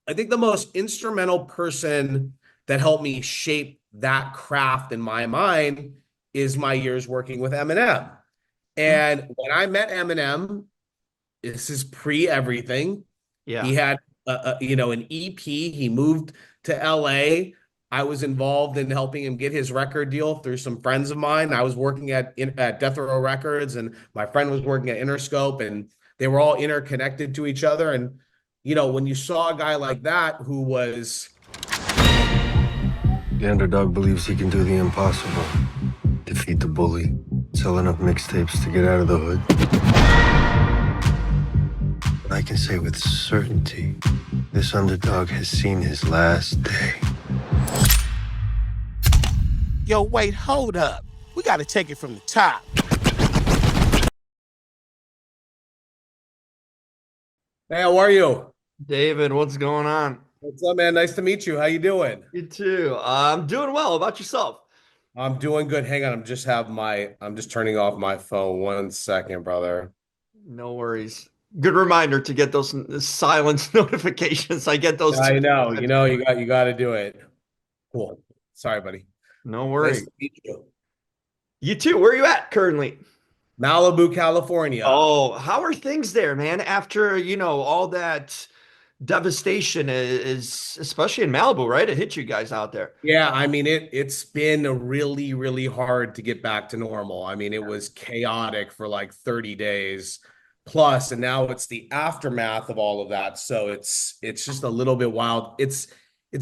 I think the most instrumental person that helped me shape that craft in my mind is my years working with Eminem. Mm. And when I met Eminem, this is pre everything. Yeah. He had an EP. He moved to LA. I was involved in helping him get his record deal through some friends of mine. I was working at Death Row Records, and my friend was working at Interscope, and they were all interconnected to each other. And when you saw a guy like that who was The underdog believes he can do the impossible. Defeat the bully, sell enough mixtapes to get out of the hood. But I can say with certainty, this underdog has seen his last day. Yo, wait, hold up. We got to take it from the top. hey, how are you? David, what's going on? What's up, man? Nice to meet you. How you doing? You too. I'm doing well. How about yourself? I'm doing good. Hang on, I'm just turning off my phone. 1 second, brother. No worries. Good reminder to get those silence notifications. I get those too. I know, you got to do it. Cool. Sorry, buddy. No Nice worries. to meet you. You too. Where are you at currently? Malibu, California. Oh, how are things there, man? After, all that devastation is especially in Malibu, right? It hit you guys out there. Yeah, I mean it's been a really, really hard to get back to normal. I mean, it was chaotic for like 30 days plus, and now it's the aftermath of all of that. So it's just a little bit wild. It's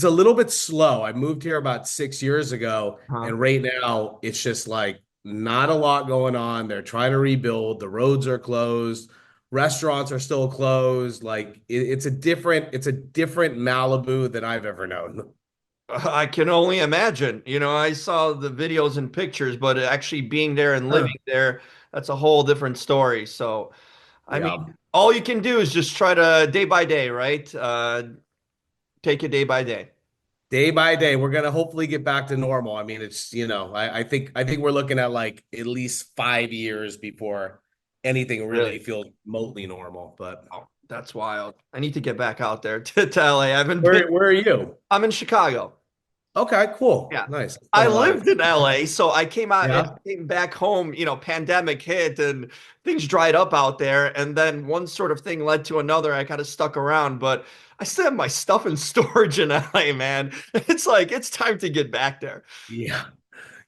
a little bit slow. I moved here about 6 years ago, Huh? and right now it's just like not a lot going on. They're trying to rebuild. The roads are closed. Restaurants are still closed. Like it's a different Malibu than I've ever known. I can only imagine. I saw the videos and pictures, but actually being there and living Sure. there, that's a whole different story. So, I Yeah. mean, all you can do is just try to day by day, right? Take it day by day. Day by day, we're gonna hopefully get back to normal. I mean, I think we're looking at like at least 5 years before anything really Really? feels remotely normal. But Oh, that's wild. I need to get back out there to LA. I haven't been. where are you? I'm in Chicago. Okay, cool. Yeah. Nice. It's been I a lot of lived in LA, so I came out and yeah. came back home, pandemic hit and things dried up out there. And then one sort of thing led to another. I kind of stuck around, but I still have my stuff in storage in LA, man. It's like it's time to get back there. Yeah.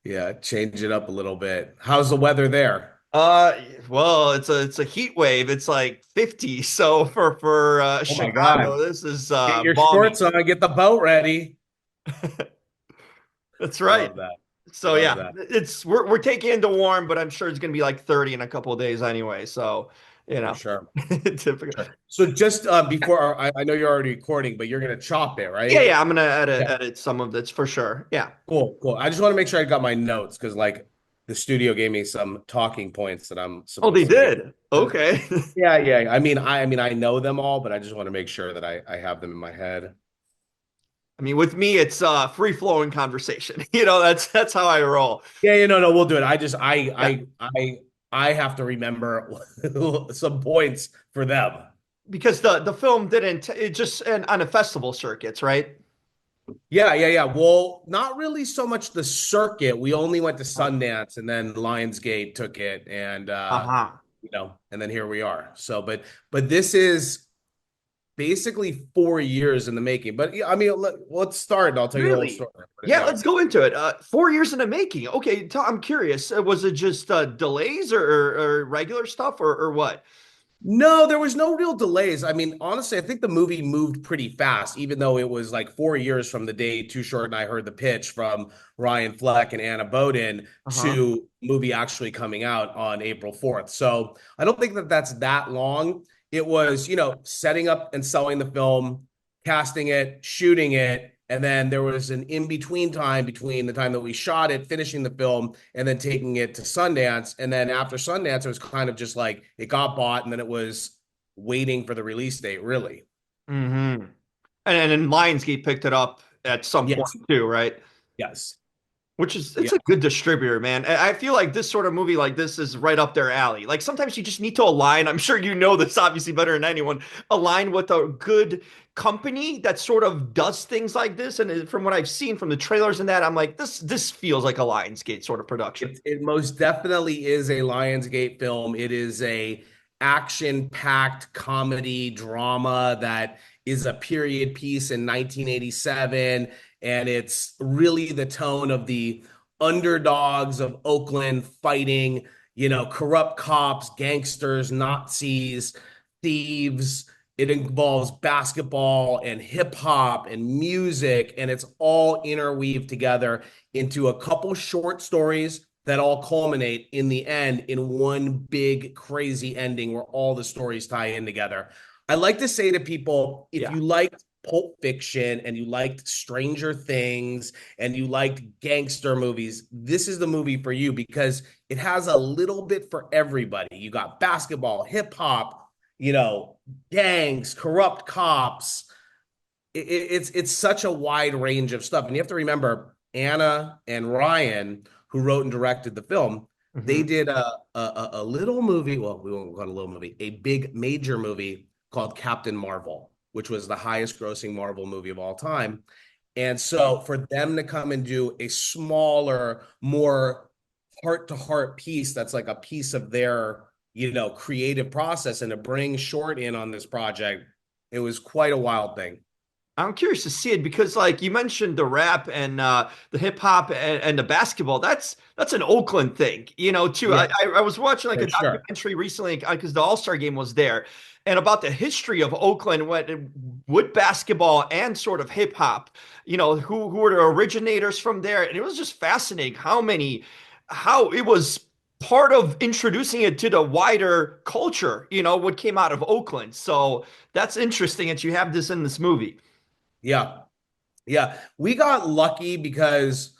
Yeah. Change it up a little bit. How's the weather there? Uh, well, it's a heat wave. It's like 50. So for Oh my God. Chicago, this is Get your balmy. shorts on, get the boat ready. That's right. Love that. So Love yeah, that. we're taking into warm, but I'm sure it's gonna be like 30 in a couple of days anyway. So, you For know, sure. typical. Sure. So just before I know you're already recording, but you're gonna chop it, Yeah, right? yeah, I'm gonna Yeah. edit some of this for sure. Yeah. Cool, cool. I just want to make sure I got my notes because like the studio gave me some talking points that I'm Oh, they supposed to be. did. Okay. Yeah, yeah. I mean, I know them all, but I just want to make sure that I have them in my head. I mean, with me, it's free flowing conversation. That's how I roll. Yeah, yeah, no, no, we'll do it. I just Yeah, I have to remember some points for them. because the film didn't. It just on a festival circuits, right? Yeah, yeah, yeah. Well, not really so much the circuit. We only went to Uh Sundance and then Lionsgate took it and huh. and then here we are. So, but this is basically 4 years in the making. But yeah, I mean, let's start and I'll tell you the whole Really? story. Put it Yeah, down. let's go into it. 4 years in the making. Okay, I'm curious. Was it just delays or regular stuff or what? No, there was no real delays. I mean, honestly, I think the movie moved pretty fast, even though it was like 4 years from the day Too Short and I heard the pitch from Ryan Fleck and Anna Boden Uh-huh. to movie actually coming out on April 4th. So I don't think that that's that long. It was, setting up and selling the film, casting it, shooting it, and then there was an in-between time between the time that we shot it, finishing the film, and then taking it to Sundance. And then after Sundance, it was kind of just like it got bought, and then it was waiting for the release date, really. Mm-hmm. And then Lionsgate picked it up at some point Yes. too, right? Yes. Which is Yeah. it's a good distributor, man. I feel like this sort of movie like this is right up their alley. Like sometimes you just need to align. I'm sure you know this obviously better than anyone. Align with a good company that sort of does things like this. And from what I've seen from the trailers and that, I'm like, this feels like a Lionsgate sort of production. It most definitely is a Lionsgate film. It is a action-packed comedy drama that is a period piece in 1987, and it's really the tone of the underdogs of Oakland fighting, corrupt cops, gangsters, Nazis, thieves. It involves basketball and hip hop and music, and it's all interweaved together into a couple short stories that all culminate in the end in one big crazy ending where all the stories tie in together. I like to say to people, if Yeah. you liked Pulp Fiction and you liked Stranger Things and you liked gangster movies, this is the movie for you because it has a little bit for everybody. You got basketball, hip hop, gangs, corrupt cops. It's such a wide range of stuff. And you have to remember Anna and Ryan, who wrote and directed the film, they Mhm. did a little movie. Well, we won't call it a little movie, a big major movie called Captain Marvel, which was the highest grossing Marvel movie of all time. And so for them to come and do a smaller, more heart to heart piece that's like a piece of their, creative process and to bring Short in on this project, it was quite a wild thing. I'm curious to see it because, like you mentioned, the rap and the hip hop and the basketball. That's an Oakland thing, too. Yeah, I was watching like a for sure. documentary recently because the All Star game was there, and about the history of Oakland with basketball and sort of hip hop. Who were the originators from there, and it was just fascinating how it was part of introducing it to the wider culture. What came out of Oakland. So that's interesting that you have this in this movie. Yeah. Yeah. We got lucky because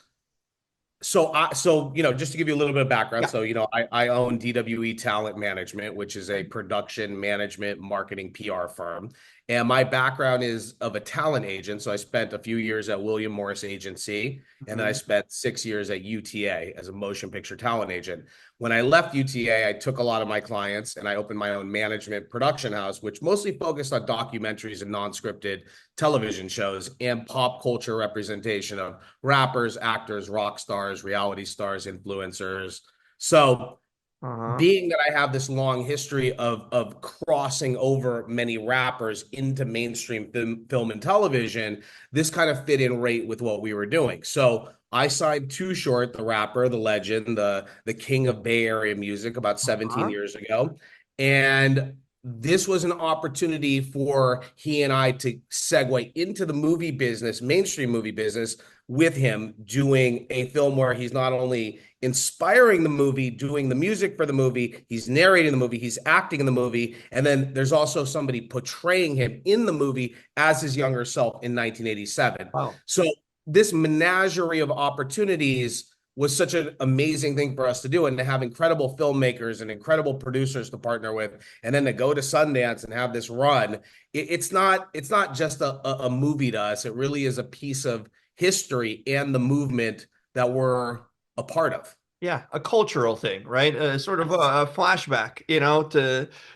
just to give you a little bit of background, Yeah. I own DWE Talent Management, which is a production management marketing PR firm. And my background is of a talent agent. So I spent a few years at William Morris Agency, and then I Mhm. spent 6 years at UTA as a motion picture talent agent. When I left UTA, I took a lot of my clients and I opened my own management production house, which mostly focused on documentaries and non-scripted television shows and pop culture representation of rappers, actors, rock stars, reality stars, influencers. So, Uh-huh. being that I have this long history of crossing over many rappers into mainstream film and television, this kind of fit in right with what we were doing. So I signed Too Short, the rapper, the legend, the king of Bay Area music, about 17 Uh-huh. years ago. And this was an opportunity for he and I to segue into the movie business, mainstream movie business, with him doing a film where he's not only inspiring the movie, doing the music for the movie, he's narrating the movie, he's acting in the movie, and then there's also somebody portraying him in the movie as his younger self in 1987. Wow. So this menagerie of opportunities was such an amazing thing for us to do, and to have incredible filmmakers and incredible producers to partner with, and then to go to Sundance and have this run. It's not just a movie to us. It really is a piece of history and the movement that we're a part of. Yeah, a cultural thing, right? Sort of a flashback,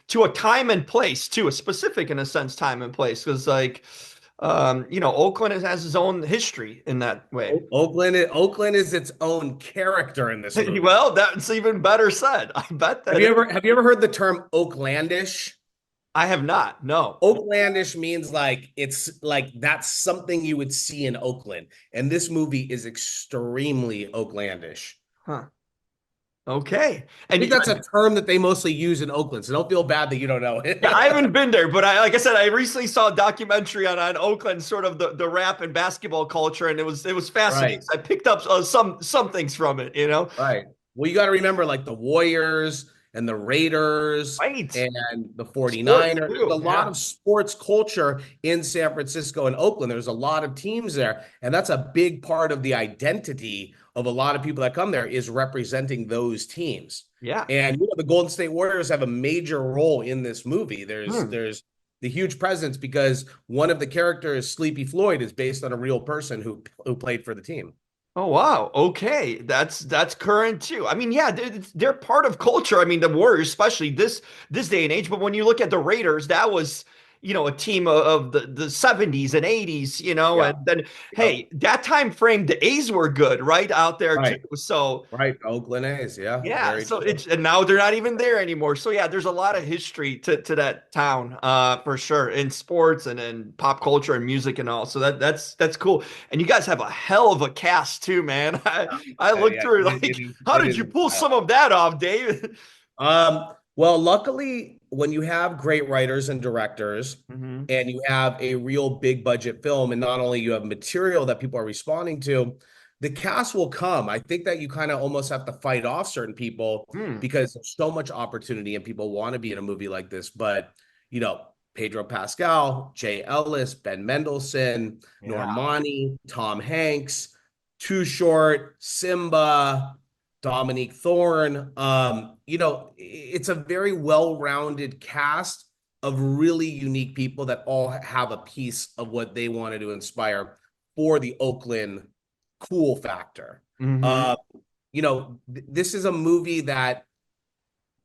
to a time and place, too, a specific in a sense time and place, because Oakland has its own history in that way. Oakland is its own character in this movie. Well, that's even better said. I bet that Have you ever heard the term Oaklandish? I have not. No. Oaklandish means like it's like that's something you would see in Oakland, and this movie is extremely Oaklandish. Huh. Okay. I And think that's a term that they mostly use in Oakland, so don't feel bad that you don't know it. yeah, I haven't been there, but like I said, I recently saw a documentary on Oakland, sort of the rap and basketball culture, and it was fascinating. Right. I picked up some things from it. Right. Well, you got to remember like the Warriors and the Raiders Right. and the Sports 49ers. There's a too. lot Yeah. of sports culture in San Francisco and Oakland. There's a lot of teams there. And that's a big part of the identity of a lot of people that come there is representing those teams. Yeah. And the Golden State Warriors have a major role in this movie. Hmm. There's the huge presence because one of the characters, Sleepy Floyd, is based on a real person who played for the team. Oh wow. Okay. That's current too. I mean, yeah, they're part of culture. I mean, the Warriors, especially this day and age. But when you look at the Raiders, that was, a team of the 70s and 80s, Yeah. and then Yep. hey, that time frame, the A's were good, right? Out there too. Right. So Right. Oakland A's. Yeah. yeah, Very so true. it's and now they're not even there anymore. So yeah, there's a lot of history to that town, for sure, in sports and in pop culture and music and all. So that's cool. And you guys have a hell of a cast too, man. I looked Yeah. through like, how It did is you pull wild. some of that off, Dave? Well, luckily, when you have great writers and directors Hmm. and you have a real big budget film, and not only you have material that people are responding to, the cast will come. I think that you kind of almost have to fight off certain people Hmm. because there's so much opportunity and people want to be in a movie like this. But, you know, Pedro Pascal, Jay Ellis, Ben Mendelsohn, Yeah. Normani, Tom Hanks, Too Short, Simba, Dominique Thorne. It's a very well-rounded cast of really unique people that all have a piece of what they wanted to inspire for the Oakland cool factor. Hmm. Uh, this is a movie that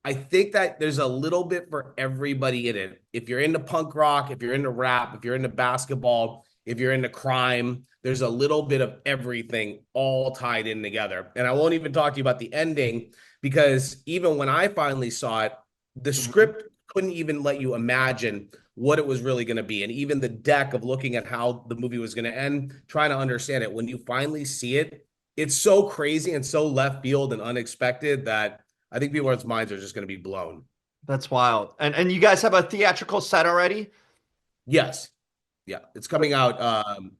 I think that there's a little bit for everybody in it. If you're into punk rock, if you're into rap, if you're into basketball, if you're into crime, there's a little bit of everything all tied in together. And I won't even talk to you about the ending because even when I finally saw it, the script couldn't even let you imagine what it was really going to be. And even the deck of looking at how the movie was going to end, trying to understand it, when you finally see it, it's so crazy and so left field and unexpected that I think people's minds are just going to be blown. That's wild. And you guys have a theatrical set already? Yes. Yeah. It's coming out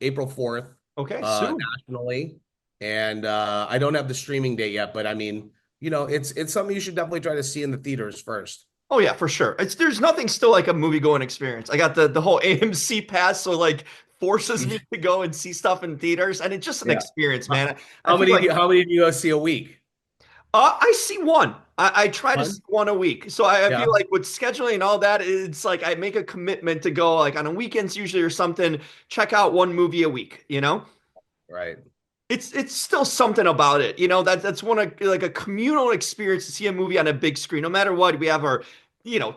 April 4th Okay, soon. nationally. And I don't have the streaming date yet, but I mean, it's something you should definitely try to see in the theaters first. Oh yeah, for sure. There's nothing still like a movie going experience. I got the whole AMC pass, so like forces me to go and see stuff in theaters, and it's just an Yeah. experience, How man. I feel like how many do you go see a week? I see one. I try to see One? one a week. So I feel Yeah. like with scheduling and all that, it's like I make a commitment to go like on a weekends usually or something, check out one movie a week, Right. It's still something about it, that's one of like a communal experience to see a movie on a big screen. No matter what, we have our,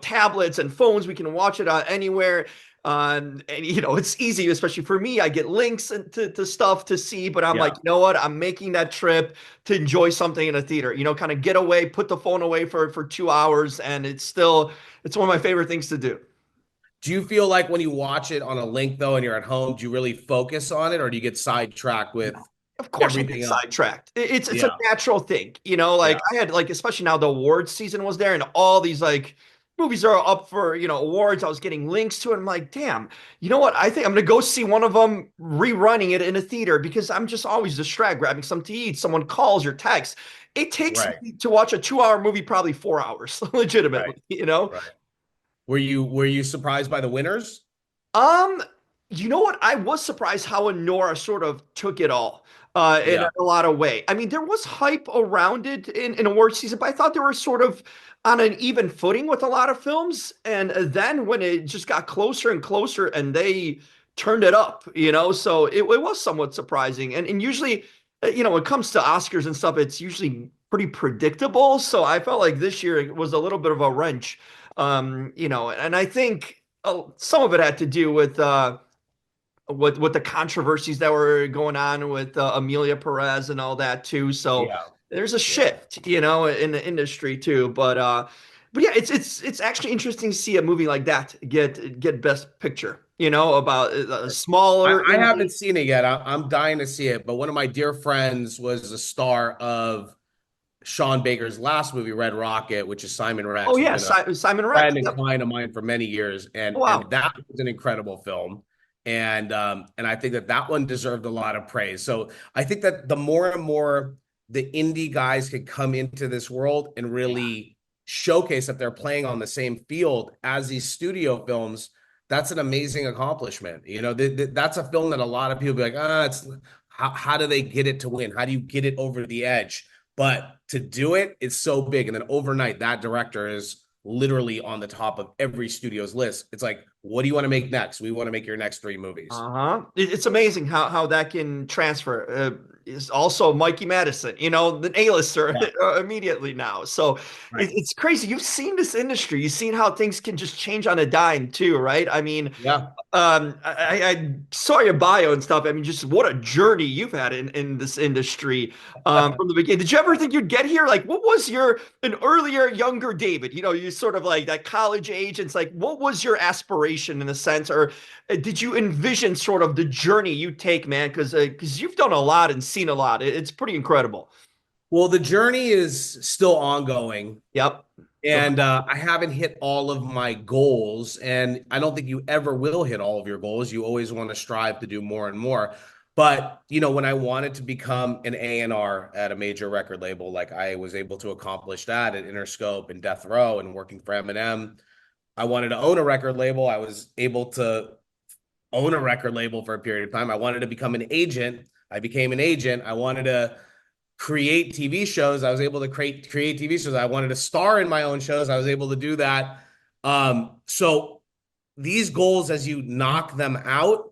tablets and phones. We can watch it anywhere. And it's easy, especially for me. I get links to stuff to see, but I'm like, Yeah. you know what? I'm making that trip to enjoy something in a theater. Kind of get away, put the phone away for 2 hours, and it's one of my favorite things to do. Do you feel like when you watch it on a link though and you're at home, do you really focus on it or do you get sidetracked with Of course, I get everything else? sidetracked. It's a Yeah. natural thing, like Yeah. I had like especially now the awards season was there, and all these like movies are up for awards. I was getting links to it. I'm like, damn, you know what? I think I'm gonna go see one of them rerunning it in a theater because I'm just always distracted, grabbing something to eat. Someone calls or texts. It takes Right. me to watch a 2 hour movie probably 4 hours, Right. legitimately. Right. Were you surprised by the winners? Um, you know what? I was surprised how Honora sort of took it all in Yeah. a lot of way. I mean, there was hype around it in award season, but I thought they were sort of on an even footing with a lot of films. And then when it just got closer and closer and they turned it up, so it was somewhat surprising. And usually, when it comes to Oscars and stuff, it's usually pretty predictable. So I felt like this year it was a little bit of a wrench. And I think some of it had to do with the controversies that were going on with Amelia Perez and all that too. So Yeah. there's a Yeah. shift, in the industry too. But yeah, it's actually interesting to see a movie like that get Best Picture. About a smaller I haven't indie. seen it yet. I'm dying to see it, but one of my dear friends was the star of Sean Baker's last movie, Red Rocket, which is Simon Oh Rex, who's yeah, been a Simon Rex. friend and Yep. client of mine for many years, Oh, and wow. that was an incredible film, and I think that that one deserved a lot of praise. So I think that the more and more the indie guys could come into this world and really showcase that they're playing on the same field as these studio films, that's an amazing accomplishment. That's a film that a lot of people be like, it's how do they get it to win? How do you get it over the edge? But to do it, it's so big. And then overnight, that director is literally on the top of every studio's list. It's like what do you want to make next? We want to make your next 3 movies. Uh-huh. It's amazing how that can transfer. Is also Mikey Madison, the A-lister Yeah. immediately now. So Right. it's crazy. You've seen this industry. You've seen how things can just change on a dime too, right? I mean, Yeah. I saw your bio and stuff. I mean, just what a journey you've had in this industry from the beginning. Did you ever think you'd get here? Like, what was an earlier, younger David? You sort of like that college age. It's like, what was your aspiration in a sense, or did you envision sort of the journey you take, man? Because you've done a lot and seen a lot. It's pretty incredible. Well, the journey is still ongoing. Yep. And I haven't hit all of my goals. And I don't think you ever will hit all of your goals. You always want to strive to do more and more. But, when I wanted to become an A&R at a major record label, like I was able to accomplish that at Interscope and Death Row and working for Eminem. I wanted to own a record label. I was able to own a record label for a period of time. I wanted to become an agent. I became an agent. I wanted to create TV shows. I was able to create TV shows. I wanted to star in my own shows. I was able to do that. So these goals, as you knock them out,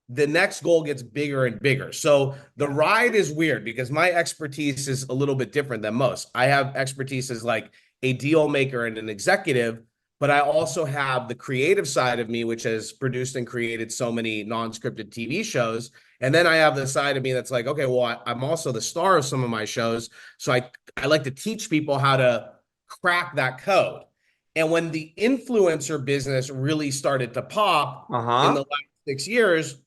the next goal gets bigger and bigger. So the ride is weird because my expertise is a little bit different than most. I have expertise as like a deal maker and an executive, but I also have the creative side of me, which has produced and created so many non-scripted TV shows. And then I have the side of me that's like, okay, well, I'm also the star of some of my shows. So I like to teach people how to crack that code. And when the influencer business really started to pop in the last 6 years,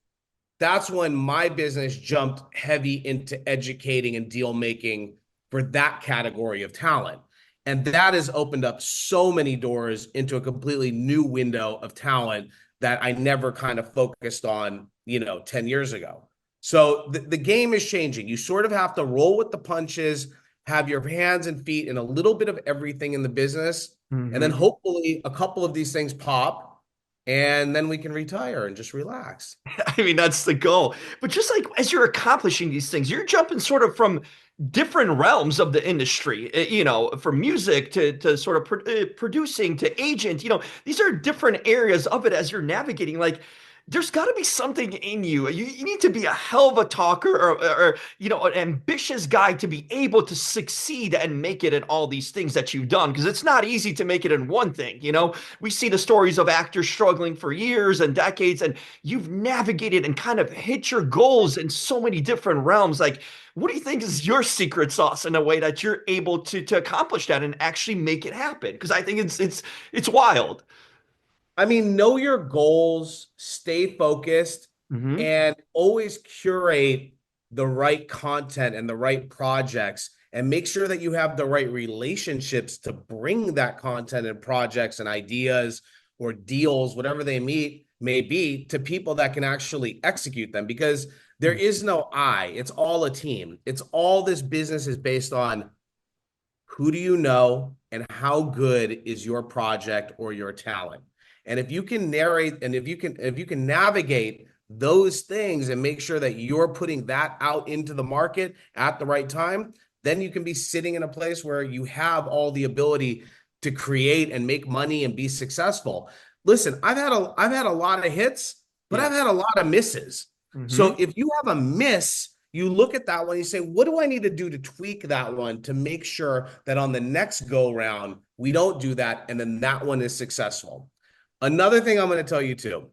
that's when my business jumped heavy into educating and deal making for that category of talent. And that has opened up so many doors into a completely new window of talent that I never kind of focused on, 10 years ago. So the game is changing. You sort of have to roll with the punches, have your hands and feet in a little bit of everything in the business. And then hopefully a couple of these things pop and then we can retire and just relax. I mean, that's the goal. But just like as you're accomplishing these things, you're jumping sort of from different realms of the industry, from music to sort of producing to agent, these are different areas of it as you're navigating. Like, there's got to be something in you. You need to be a hell of a talker or an ambitious guy to be able to succeed and make it in all these things that you've done. Because it's not easy to make it in one thing. We see the stories of actors struggling for years and decades, and you've navigated and kind of hit your goals in so many different realms. Like, what do you think is your secret sauce in a way that you're able to accomplish that and actually make it happen? Because I think it's wild. I mean, know your goals, stay focused, Mm-hmm. and always curate the right content and the right projects, and make sure that you have the right relationships to bring that content and projects and ideas or deals, whatever they may be, to people that can actually execute them. Because there is no I, it's all a team. It's all this business is based on who do you know and how good is your project or your talent. And if you can narrate and if you can navigate those things and make sure that you're putting that out into the market at the right time, then you can be sitting in a place where you have all the ability to create and make money and be successful. Listen, I've had a lot of hits, but I've had a lot of misses. So if you have a miss, you look at that one, you say, what do I need to do to tweak that one to make sure that on the next go round, we don't do that, and then that one is successful. Another thing I'm going to tell you too,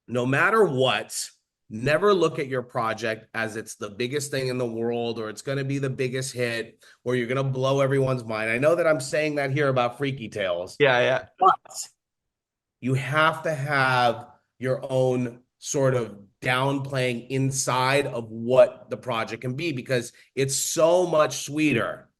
no matter what, never look at your project as it's the biggest thing in the world, or it's going to be the biggest hit, or you're going to blow everyone's mind. I know that I'm saying that here about Freaky Tales. Yeah. But you have to have your own sort of downplaying inside of what the project can be, because it's so much sweeter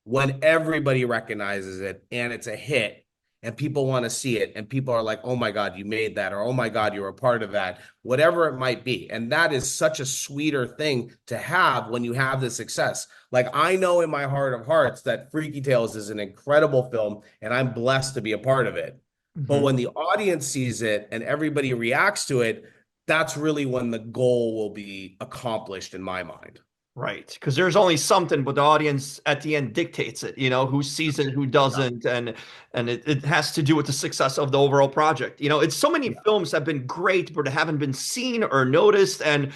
when everybody recognizes it and it's a hit and people want to see it and people are like, oh my God, you made that, or oh my God, you're a part of that, whatever it might be. And that is such a sweeter thing to have when you have the success. Like, I know in my heart of hearts that Freaky Tales is an incredible film and I'm blessed to be a part of it. But when the audience sees it and everybody reacts to it, that's really when the goal will be accomplished in my mind. Right. Because there's only something, but the audience at the end dictates it, who sees it, who doesn't, and it has to do with the success of the overall project. It's so many Yeah. films have been great, but haven't been seen or noticed, and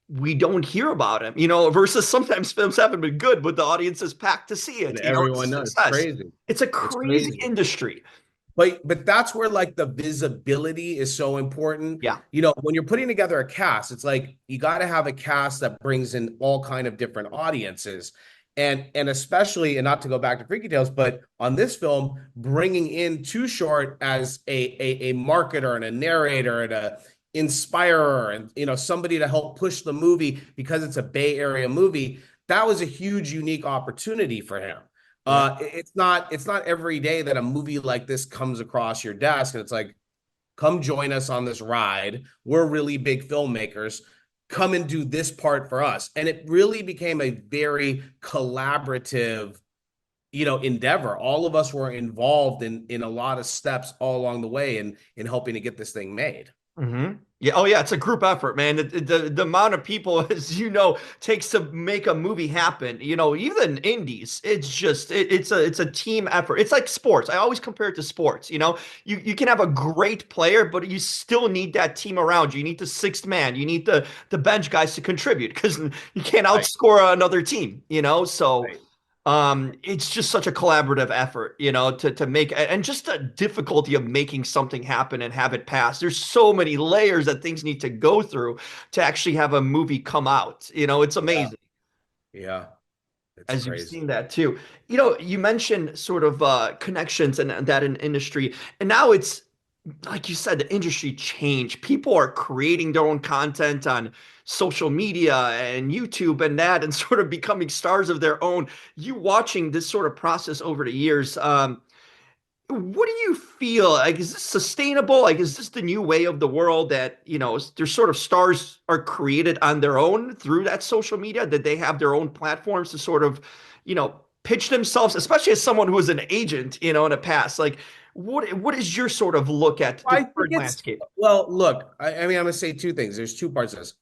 we don't hear about them, versus sometimes films haven't been good, but the audience is packed to see And it. It's a everyone knows it's success. crazy. It's a It's crazy crazy. industry. But that's where like the visibility is so important. Yeah. When you're putting together a cast, it's like you got to have a cast that brings in all kind of different audiences. And especially, and not to go back to Freaky Tales, but on this film, bringing in Too Short as a marketer and a narrator and a inspirer and somebody to help push the movie because it's a Bay Area movie, that was a huge unique opportunity for him. Yeah. It's not every day that a movie like this comes across your desk and it's like, come join us on this ride. We're really big filmmakers. Come and do this part for us. And it really became a very collaborative, endeavor. All of us were involved in a lot of steps all along the way in helping to get this thing made. Mm-hmm. Yeah. Oh, yeah. It's a group effort, man. The amount of people, as takes to make a movie happen. Even indies, it's a team effort. It's like sports. I always compare it to sports. You can have a great player, but you still need that team around you. You need the sixth man. You need the bench guys to contribute because you can't Right. outscore another team. So. Right. It's just such a collaborative effort, to make, and just the difficulty of making something happen and have it pass. There's so many layers that things need to go through to actually have a movie come out. It's Yeah. amazing. Yeah. It's As you've crazy. seen that too. You mentioned sort of connections and that in industry, and now it's like you said, the industry changed. People are creating their own content on social media and YouTube and that, and sort of becoming stars of their own. You watching this sort of process over the years, what do you feel? Like, is this sustainable? Like, is this the new way of the world that, there's sort of stars are created on their own through that social media, that they have their own platforms to sort of, pitch themselves, especially as someone who was an agent, in the past? Like, what is your sort of look at the I think current it's landscape? well, look, I mean, I'm gonna say two things. There's two parts of this.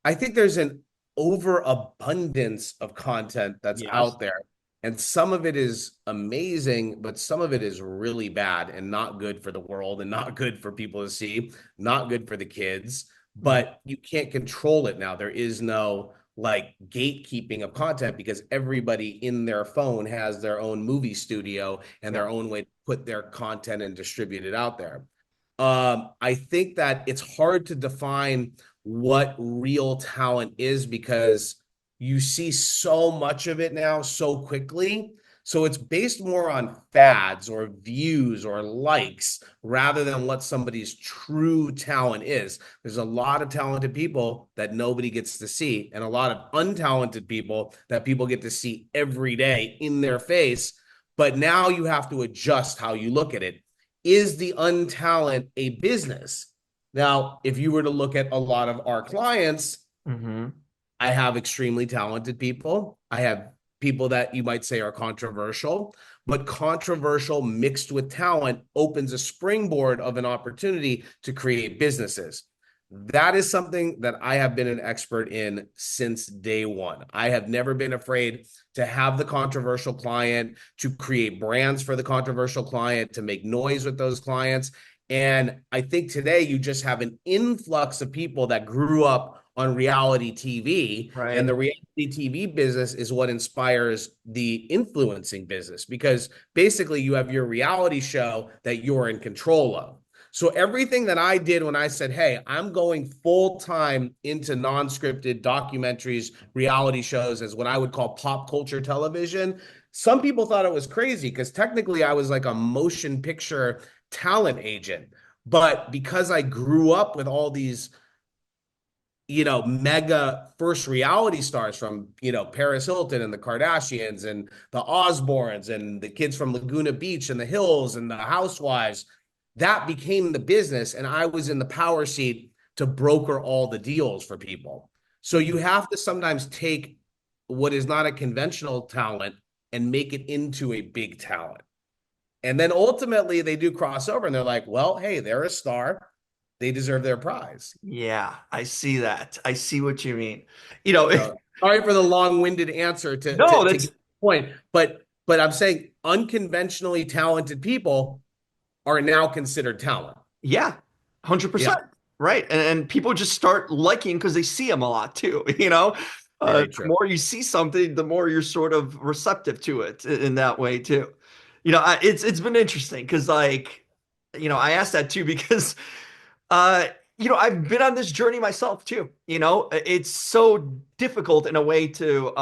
I think there's an overabundance of content that's Yes. out there. And some of it is amazing, but some of it is really bad and not good for the world and not good for people to see, not good for the kids. Mhm. But you can't control it now. There is no like gatekeeping of content because everybody in their phone has their own movie studio and Yeah. their own way to put their content and distribute it out there. I think that it's hard to define what real talent is because you see so much of it now so quickly. So it's based more on fads or views or likes rather than what somebody's true talent is. There's a lot of talented people that nobody gets to see, and a lot of untalented people that people get to see every day in their face. But now you have to adjust how you look at it. Is the untalent a business? Now, if you were to look at a lot of our clients, Hmm. I have extremely talented people. I have people that you might say are controversial, but controversial mixed with talent opens a springboard of an opportunity to create businesses. That is something that I have been an expert in since day one. I have never been afraid to have the controversial client, to create brands for the controversial client, to make noise with those clients. And I think today you just have an influx of people that grew up on reality TV, and Right. the reality TV business is what inspires the influencing business because basically you have your reality show that you're in control of. So everything that I did when I said, hey, I'm going full time into non-scripted documentaries, reality shows as what I would call pop culture television, some people thought it was crazy because technically I was like a motion picture talent agent. But because I grew up with all these mega first reality stars from, Paris Hilton and the Kardashians and the Osbournes and the kids from Laguna Beach and the Hills and the Housewives. That became the business. And I was in the power seat to broker all the deals for people. So you have to sometimes take what is not a conventional talent and make it into a big talent. And then ultimately they do crossover and they're like, well, hey, they're a star. They deserve their prize. Yeah, I see that. I see what you mean. So sorry for the long-winded answer No, to get that's the point, but I'm saying unconventionally talented people are now considered talent. yeah, Yeah, 100%. Right. And people just start liking because they see them a lot too, very The true. more you see something, the more you're sort of receptive to it in that way too. It's been interesting because I asked that too because uh, I've been on this journey myself too. It's so difficult in a way to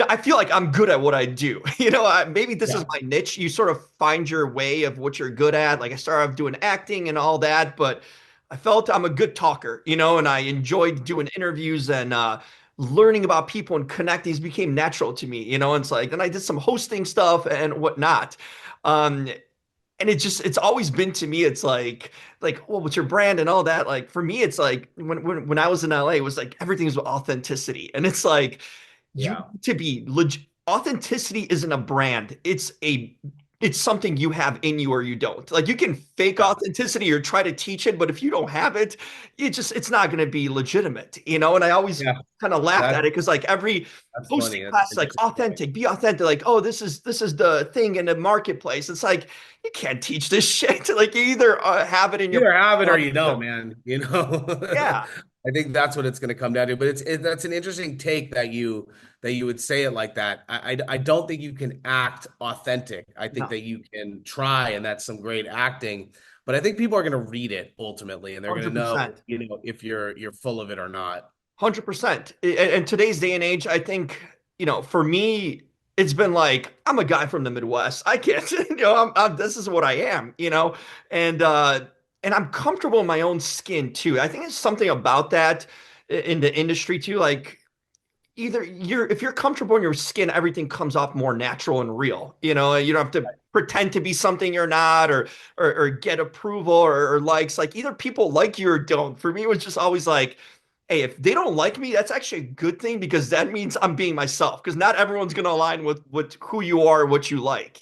I feel like I'm good at what I do. Maybe this is Yeah, my niche. You sort of find your way of what you're good at. Like I started off doing acting and all that, but I felt I'm a good talker, and I enjoyed doing interviews and learning about people and connecting. These became natural to me, and it's like, then I did some hosting stuff and whatnot. Um, and it's always been to me, it's like, well, what's your brand and all that? Like for me, it's like when I was in LA, it was like everything's authenticity. And it's like you yeah, need to be legit. Authenticity isn't a brand. It's something you have in you or you don't. Like you can fake yeah, authenticity or try to teach it, but if you don't have it, it's not going to be legitimate, And I always yeah. kind of laughed That at it because like every that's hosting funny. That's an class is like interesting point. authentic, be authentic. Like, oh, this is the thing in the marketplace. It's like you can't teach this shit. Like you either have it in You your either have it or or you you don't, don't. man. Yeah, I think that's what it's going to come down to. But that's an interesting take that you would say it like that. I don't think you can act authentic. I think no, that you can try, and that's some great acting. But I think people are going to read it ultimately, and they're going to know, 100%. if you're full of it or not. 100%. In today's day and age, I think, for me, it's been like, I'm a guy from the Midwest. I can't, this is what I am, and, uh, and I'm comfortable in my own skin too. I think it's something about that in the industry too. Like, either if you're comfortable in your skin, everything comes off more natural and real. You don't have to pretend to be something you're not or get approval or likes. Like either people like you or don't. For me, it was just always like, hey, if they don't like me, that's actually a good thing because that means I'm being myself. Because not everyone's gonna align with who you are, what you like.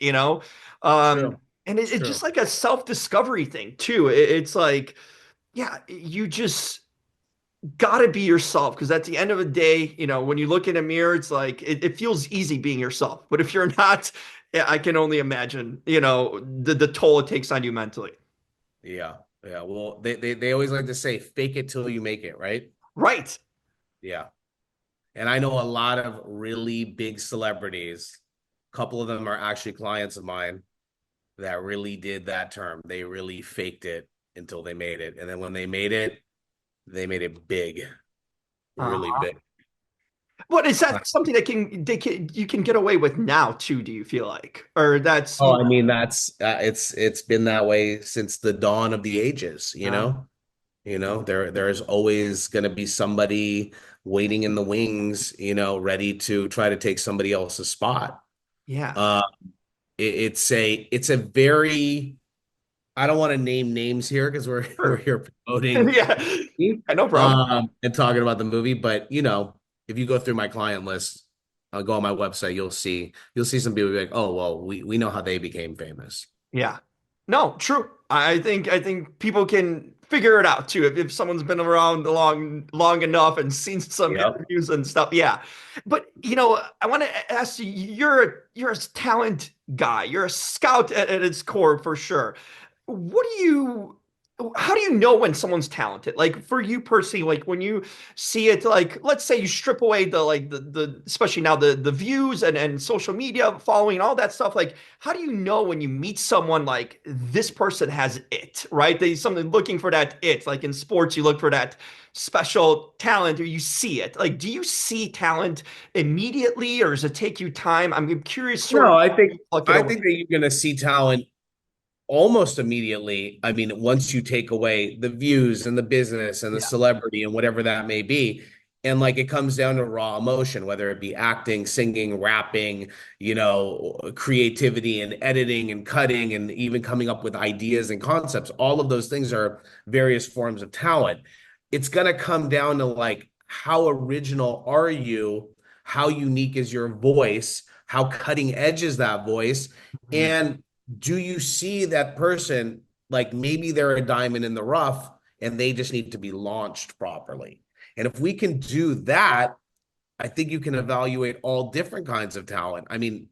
Um, True. and It's it's true. just like a self-discovery thing too. It's like, yeah, you just gotta be yourself because at the end of the day, when you look in a mirror, it's like it feels easy being yourself. But if you're not, yeah, I can only imagine, the toll it takes on you mentally. Yeah. Yeah. Well, they always like to say, fake it till you make it, right? Right. Yeah. And I know a lot of really big celebrities. A couple of them are actually clients of mine that really did that term. They really faked it until they made it. And then when they made it big, really Uh-huh. big. But is that something that you can get away with now too, do you feel like? Or that's, Oh, I mean, that's it's been that way since the dawn of the ages, you uh, know? There's always going to be somebody waiting in the wings, ready to try to take somebody else's spot. yeah. Uh, it's a very, I don't want to name names here because we're Sure. here promoting Yeah. No problem. and talking about the movie, but if you go through my client list, I'll go on my website, you'll see some people be like, oh well, we know how they became famous. Yeah. No, true. I think people can figure it out too if someone's been around long enough and seen some Yep. interviews and stuff. Yeah. But I want to ask you, you're a talent guy. You're a scout at its core for sure. What do you how do you know when someone's talented? Like for you personally, like when you see it, like let's say you strip away the especially now the views and social media following and all that stuff. Like, how do you know when you meet someone like this person has it, right? They something looking for that it. Like in sports, you look for that special talent or you see it. Like, do you see talent immediately or does it take you time? I'm curious sort of No, how you pluck it I away. think that you're going to see talent almost immediately. I mean, once you take away the views and the business and the Yeah. celebrity and whatever that may be. And like it comes down to raw emotion, whether it be acting, singing, rapping, creativity and editing and cutting and even coming up with ideas and concepts. All of those things are various forms of talent. It's going to come down to like, how original are you? How unique is your voice? How cutting edge is that voice? Mhm. And do you see that person like maybe they're a diamond in the rough and they just need to be launched properly? And if we can do that, I think you can evaluate all different kinds of talent. I mean,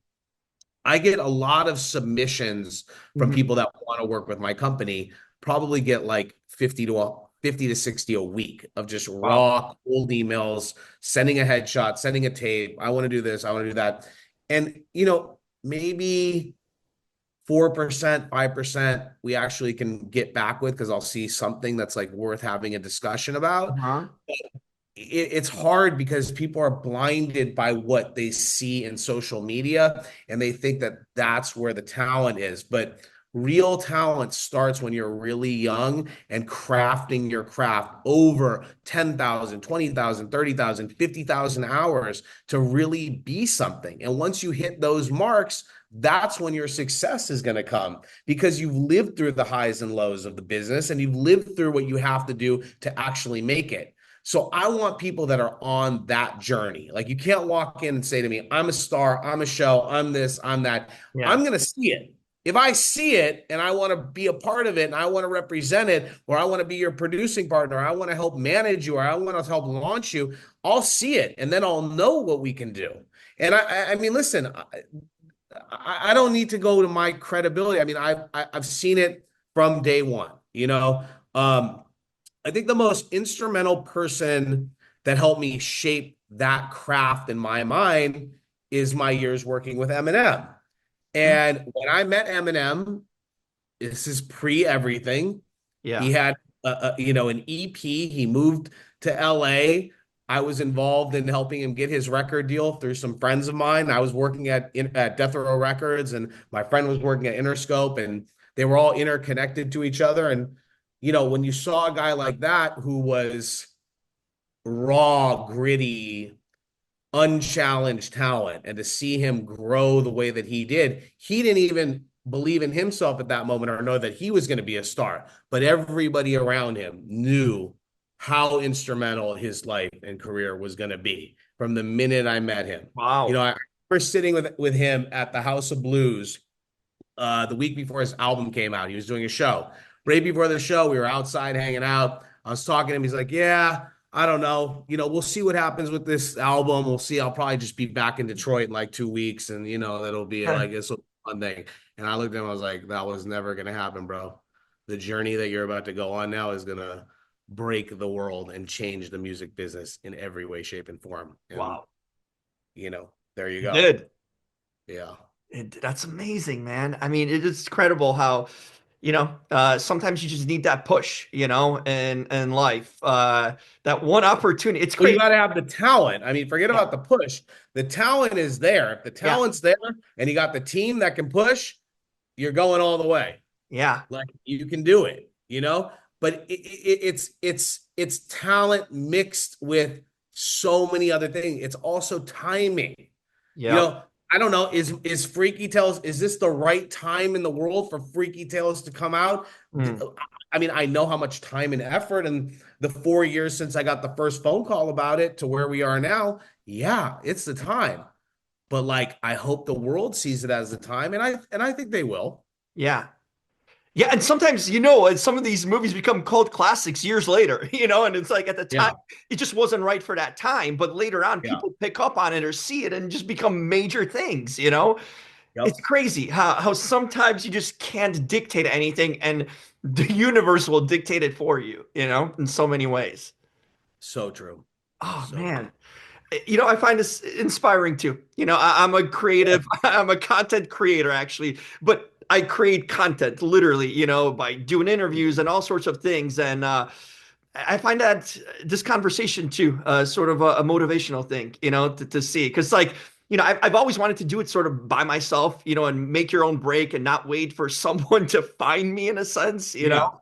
I get a lot of submissions from Mhm. people that want to work with my company, probably get like 50 to 60 a week of just Wow. raw cold emails, sending a headshot, sending a tape. I want to do this, I want to do that. And maybe 4%, 5% we actually can get back with because I'll see something that's like worth having a discussion about. Uh-huh. It's hard because people are blinded by what they see in social media and they think that that's where the talent is. But real talent starts when you're really young and crafting your craft over 10,000, 20,000, 30,000, 50,000 hours to really be something. And once you hit those marks, that's when your success is going to come because you've lived through the highs and lows of the business and you've lived through what you have to do to actually make it. So I want people that are on that journey. Like you can't walk in and say to me, I'm a star, I'm a show, I'm this, I'm that. Yeah. I'm going to see it. If I see it and I want to be a part of it and I want to represent it, or I want to be your producing partner, or I want to help manage you, or I want to help launch you, I'll see it and then I'll know what we can do. And I mean, listen, I don't need to go to my credibility. I mean, I've seen it from day one, I think the most instrumental person that helped me shape that craft in my mind is my years working with Eminem. Mhm. And when I met Eminem, this is pre everything. Yeah. He had an EP. He moved to LA. I was involved in helping him get his record deal through some friends of mine. I was working at Death Row Records, and my friend was working at Interscope, and they were all interconnected to each other. And when you saw a guy like that who was raw, gritty, unchallenged talent, and to see him grow the way that he did, he didn't even believe in himself at that moment or know that he was going to be a star. But everybody around him knew how instrumental his life and career was going to be from the minute I met him. Wow. I remember sitting with him at the House of Blues the week before his album came out. He was doing a show. Right before the show, we were outside hanging out. I was talking to him. He's like, yeah, I don't know. We'll see what happens with this album. We'll see. I'll probably just be back in Detroit in like 2 weeks. And, that'll be like, it's a fun thing. And I looked at him, I was like, that was never going to happen, bro. The journey that you're about to go on now is going to break the world and change the music business in every way, shape, and form. And, Wow. there you go. Did. Yeah. That's amazing, man. I mean, it is incredible how, sometimes you just need that push, in life. That one opportunity. It's Well, you crazy. got to have the talent. I mean, forget Yeah. about the push. The talent is there. If the Yeah. talent's there and you got the team that can push, you're going all the way. Yeah. Like you can do it, But it's talent mixed with so many other things. It's also timing. Yeah. I don't know. Is Freaky Tales, is this the right time in the world for Freaky Tales to come out? Mm. I mean, I know how much time and effort and the 4 years since I got the first phone call about it to where we are now. Yeah, it's the time. But like, I hope the world sees it as the time, and I think they will. Yeah. Yeah, and sometimes, some of these movies become cult classics years later, and it's like at the time, Yeah, it just wasn't right for that time. But later on, yeah, people pick up on it or see it and just become major things, It's yep. crazy how sometimes you just can't dictate anything and the universe will dictate it for you, in so many ways. So true. Oh, So true. man. I find this inspiring too. I'm a creative, I'm a content creator actually, but I create content literally, by doing interviews and all sorts of things. And I find that this conversation too, sort of a motivational thing, to see. Because like, I've always wanted to do it sort of by myself, and make your own break and not wait for someone to find me in a sense, Yeah. No,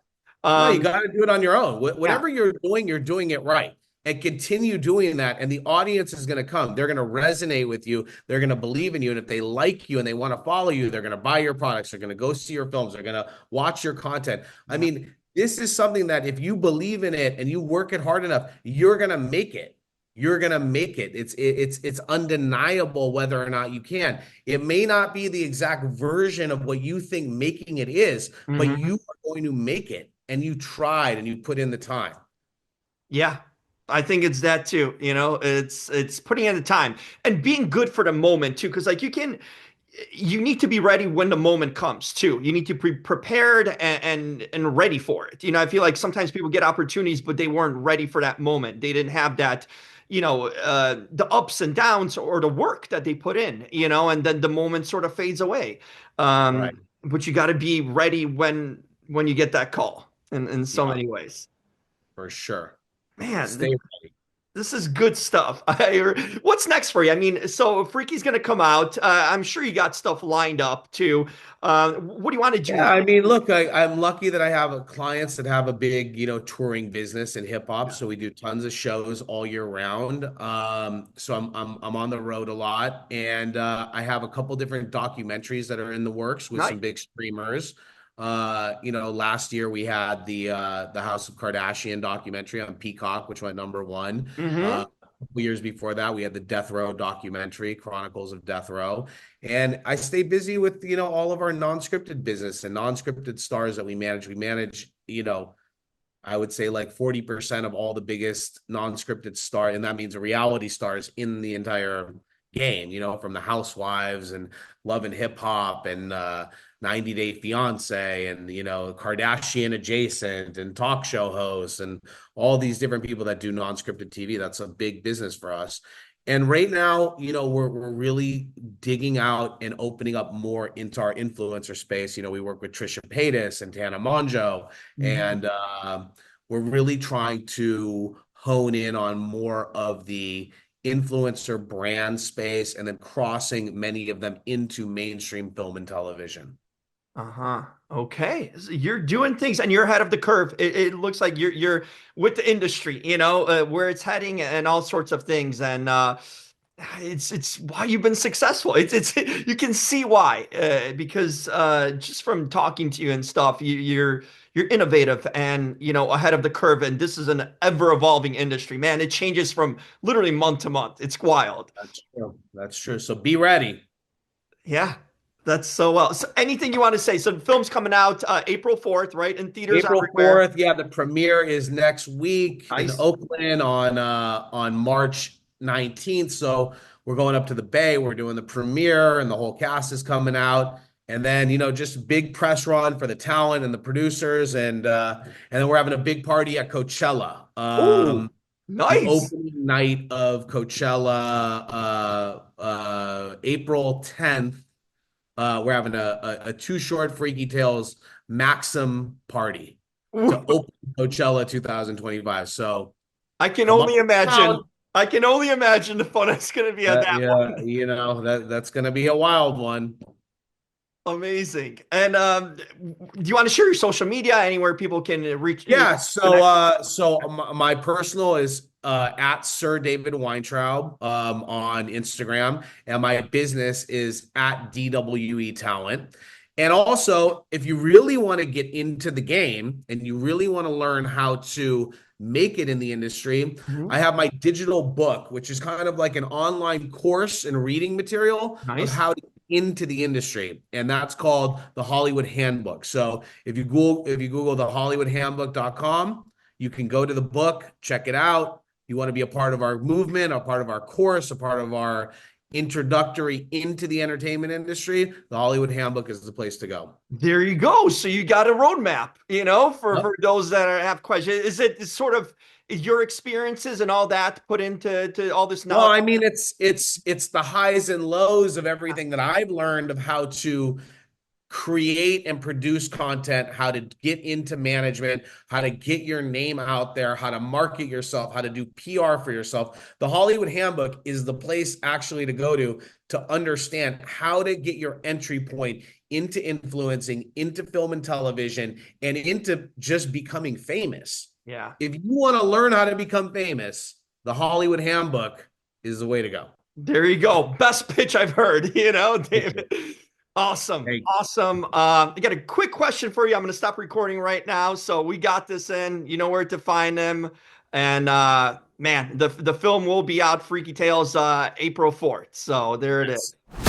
you Um, got to do it on your own. yeah, Whatever you're doing it right. And continue doing that. And the audience is going to come. They're going to resonate with you. They're going to believe in you. And if they like you and they want to follow you, they're going to buy your products. They're going to go see your films. They're going to watch your content. I yeah, mean, this is something that if you believe in it and you work it hard enough, you're going to make it. You're going to make it. It's undeniable whether or not you can. It may not be the exact version of what you think making it is, but mhm, you are going to make it. And you tried and you put in the time. yeah. I think it's that too. It's putting in the time and being good for the moment too, because like you need to be ready when the moment comes too. You need to be prepared and ready for it. I feel like sometimes people get opportunities, but they weren't ready for that moment. They didn't have that, the ups and downs or the work that they put in, and then the moment sort of fades away. Right. But you got to be ready when you get that call in so Yeah, many ways. for sure. Man, Stay ready. this is good stuff. What's next for you? I mean, so Freaky's going to come out. I'm sure you got stuff lined up too. What do you want to do Yeah, I next? mean, look, I'm lucky that I have clients that have a big, touring business in hip hop. Yeah. So we do tons of shows all year round. So I'm on the road a lot, and I have a couple different documentaries that are in the works with Nice. some big streamers. Last year we had the House of Kardashian documentary on Peacock, which went number one. Hmm. A couple years before that, we had the Death Row documentary, Chronicles of Death Row. And I stay busy with, all of our non-scripted business and non-scripted stars that we manage. We manage, I would say like 40% of all the biggest non-scripted star, and that means reality stars in the entire game, from the Housewives and Love and Hip Hop and 90 Day Fiance and, Kardashian adjacent and talk show hosts and all these different people that do non-scripted TV. That's a big business for us. And right now, we're really digging out and opening up more into our influencer space. We work with Trisha Paytas and Tana Mongeau, and we're really trying to hone in on more of the influencer brand space and then crossing many of them into mainstream film and television. Uh-huh. Okay. So you're doing things and you're ahead of the curve. It looks like you're with the industry, where it's heading and all sorts of things. And it's why you've been successful. It's you can see why, because just from talking to you and stuff, you're innovative and ahead of the curve. And this is an ever evolving industry, man. It changes from literally month to month. It's wild. That's true. That's true. So be ready. Yeah, that's so well. So anything you want to say? So the film's coming out April 4th, right? In theaters April everywhere. 4th. Yeah, the premiere is next week in Nice. Oakland on March 19th. So we're going up to the Bay. We're doing the premiere and the whole cast is coming out. And then, just big press run for the talent and the producers. And then we're having a big party at Coachella. Oh, The nice. opening night of Coachella, April 10th. We're having a Too Short Freaky Tales Maxim party to Ooh, open Coachella 2025. So I can come on only imagine. out. I can only imagine the fun it's going to be at that Yeah, one. that's gonna be a wild one. Amazing. And do you want to share your social media anywhere people can reach Yeah, connect? so my personal is at Sir David Weintraub on Instagram, and my business is at DWE Talent. And also, if you really want to get into the game and you really want to learn how to make it in the industry, Mhm. I have my digital book, which is kind of like an online course and reading material of Nice. how to get into the industry, and that's called the Hollywood Handbook. So if you Google the hollywoodhandbook.com, you can go to the book, check it out. You want to be a part of our movement, a part of our course, a part of our introductory into the entertainment industry, the Hollywood Handbook is the place to go. There you go. So you got a roadmap, for Yep. those that have questions. Is it sort of your experiences and all that put into all this Well, knowledge? I mean, it's the highs and lows of everything that I've learned of how to create and produce content, how to get into management, how to get your name out there, how to market yourself, how to do PR for yourself. The Hollywood Handbook is the place actually to go to understand how to get your entry point into influencing, into film and television, and into just becoming famous. Yeah. If you want to learn how to become famous, the Hollywood Handbook is the way to go. There you go. Best pitch I've heard, David. Awesome. Hey, Awesome. I got a quick question for you. I'm going to stop recording right now. So we got this in. You know where to find them. And man, the film will be out, Freaky Tales, April 4th. So there it yes. is.